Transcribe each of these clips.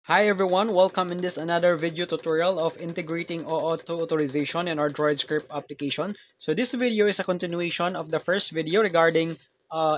Hi everyone, welcome in this another video tutorial of integrating OAuth authorization in our DroidScript application. So this video is a continuation of the first video regarding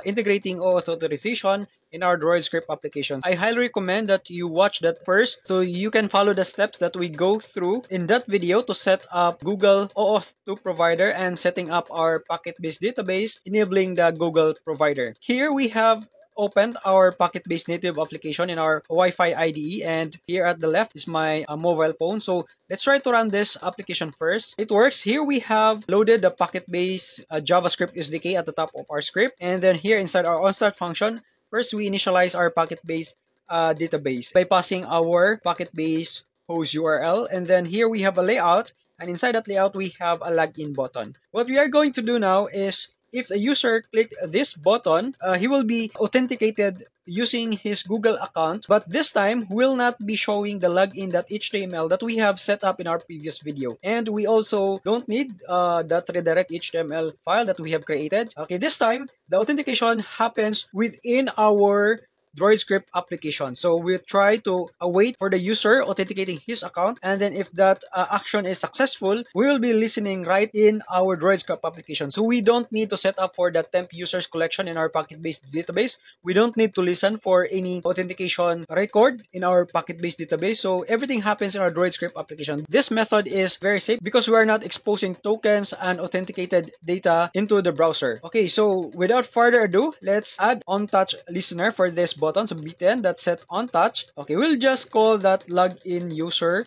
integrating OAuth authorization in our DroidScript application. I highly recommend that you watch that first so you can follow the steps that we go through in that video to set up Google OAuth 2 provider and setting up our packet-based database enabling the Google provider. Here we have opened our Pocket-based native application in our Wi-Fi IDE, and here at the left is my mobile phone. So let's try to run this application first. It works. Here we have loaded the Pocket-based JavaScript SDK at the top of our script, and then here inside our onStart function, first we initialize our Pocket-based database by passing our Pocket-based host URL, and then here we have a layout, and inside that layout we have a login button. What we are going to do now is if a user clicked this button, he will be authenticated using his Google account, but this time will not be showing the login.html that we have set up in our previous video. And we also don't need that redirect HTML file that we have created. Okay, this time the authentication happens within our DroidScript application. So we try to wait for the user authenticating his account, and then if that action is successful, we will be listening right in our DroidScript application. So we don't need to set up for the temp users collection in our Pocket-based database. We don't need to listen for any authentication record in our Pocket-based database. So everything happens in our DroidScript application. This method is very safe because we are not exposing tokens and authenticated data into the browser. Okay, so without further ado, let's add OnTouch listener for this button. So btn that set OnTouch. Okay, we'll just call that login user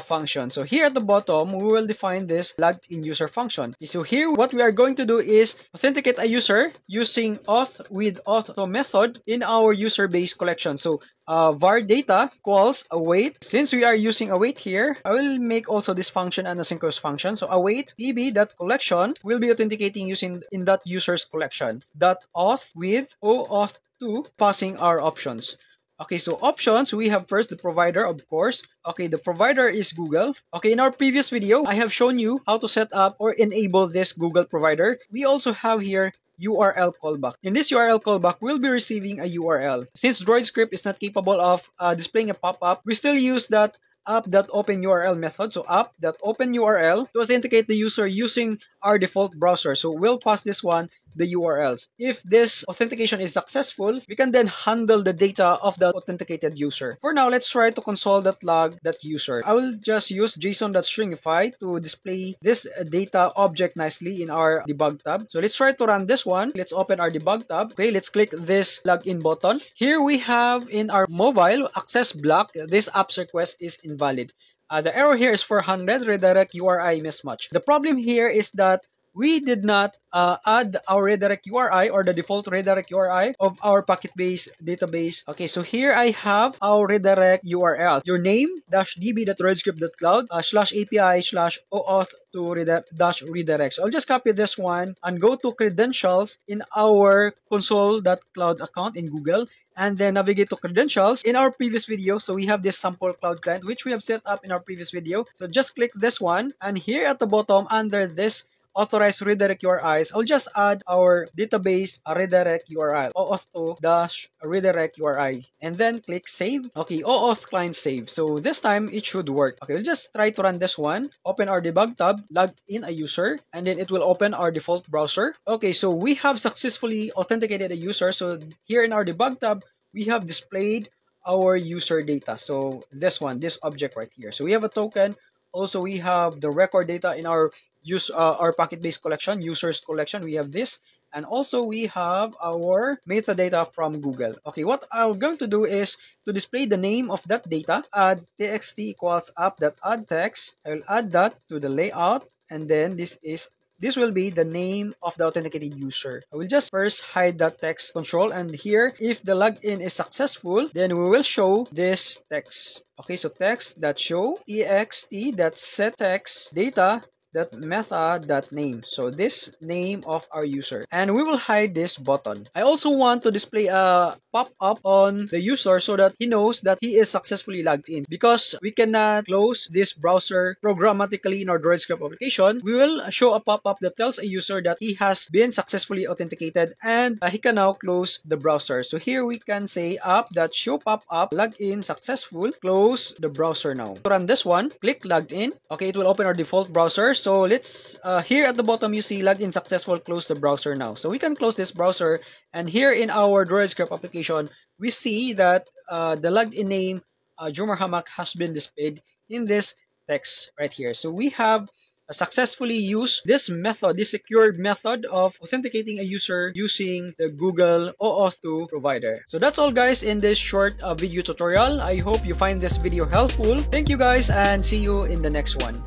function. So here at the bottom, we will define this logged in user function. Okay, so here what we are going to do is authenticate a user using auth with auth method in our user base collection. So var data equals await. Since we are using await here, I will make also this function an asynchronous function. So await db.collection will be authenticating using in that user's collection. .auth with OAuth2 passing our options. Okay, so options, we have first the provider, of course. Okay, the provider is Google. Okay, in our previous video, I have shown you how to set up or enable this Google provider. We also have here URL callback. In this URL callback, we'll be receiving a URL. Since DroidScript is not capable of displaying a pop-up, we still use that app.openURL method. So app.openURL to authenticate the user using our default browser. So we'll pass this one the URLs. If this authentication is successful, we can then handle the data of the authenticated user. For now, let's try to console.log.user. I will just use json.stringify to display this data object nicely in our debug tab. So let's try to run this one. Let's open our debug tab. Okay, let's click this login button. Here we have in our mobile access block, this apps request is invalid. The error here is 400 redirect URI mismatch. The problem here is that we did not add our redirect URI or the default redirect URI of our Pocket-based database. Okay, so here I have our redirect URL. Your name -db.droidscript.cloud /API/OAuth to redirect. So I'll just copy this one and go to credentials in our console.cloud account in Google, and then navigate to credentials in our previous video. So we have this sample cloud client which we have set up in our previous video. So just click this one, and here at the bottom under this authorized redirect URIs, I'll just add our database redirect URL, OAuth2-redirect URI, and then click save. Okay, OAuth client save. So this time it should work. Okay, we'll just try to run this one. Open our debug tab, log in a user, and then it will open our default browser. Okay, so we have successfully authenticated a user. So here in our debug tab, we have displayed our user data. So this one, this object right here. So we have a token. Also, we have the record data in our our Pocket-based collection, users collection. We have this, and also we have our metadata from Google. Okay, what I'm going to do is to display the name of that data. Add txt equals app.add text. I will add that to the layout, and then this will be the name of the authenticated user. I will just first hide that text control, and here, if the login is successful, then we will show this text. Okay, so text.show ext.setText data that meta.name. So this name of our user. And we will hide this button. I also want to display a pop-up on the user so that he knows that he is successfully logged in. Because we cannot close this browser programmatically in our DroidScript application, we will show a pop-up that tells a user that he has been successfully authenticated and he can now close the browser. So here we can say app.show pop-up login successful, close the browser now. To run this one, click logged in. Okay, it will open our default browser. So let's here at the bottom you see login successful, close the browser now. So we can close this browser, and here in our DroidScript application we see that the logged in name Jomar Hamak has been displayed in this text right here. So we have successfully used this method, this secured method of authenticating a user using the Google OAuth 2 provider. So that's all guys in this short video tutorial. I hope you find this video helpful. Thank you guys and see you in the next one.